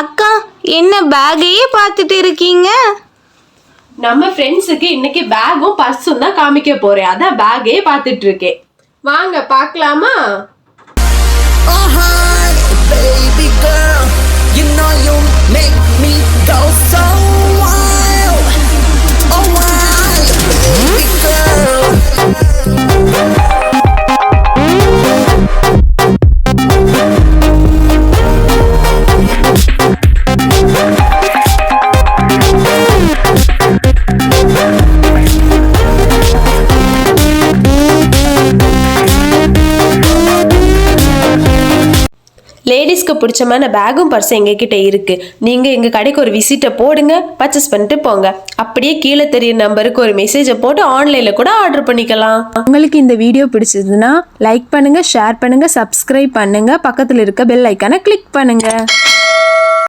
அக்கா, என்ன பேக்கையே பார்த்துட்டு இருக்கீங்க? நம்ம ஃப்ரெண்ட்ஸுக்கு இன்னைக்கு பேக்கும் பர்ஸும் தான் காமிக்க போறேன். அதான் பேக்கே பார்த்துட்டு இருக்கேன். வாங்க பார்க்கலாமா? Baby girl, you know you make me go so wild. Oh wild, baby girl. லேடிஸ்க்கு பிடிச்சமான பேக்கும் பர்ஸும் எங்ககிட்ட இருக்கு. நீங்க எங்க கடைக்கு ஒரு விசிட்டை போடுங்க, பர்ச்சேஸ் பண்ணிட்டு போங்க. அப்படியே கீழே தெரிய நம்பருக்கு ஒரு மெசேஜை போட்டு ஆன்லைன்ல கூட ஆர்டர் பண்ணிக்கலாம். உங்களுக்கு இந்த வீடியோ பிடிச்சதுன்னா லைக் பண்ணுங்க, ஷேர் பண்ணுங்க, சப்ஸ்கிரைப் பண்ணுங்க, பக்கத்தில் இருக்க பெல் ஐக்கானை கிளிக் பண்ணுங்க.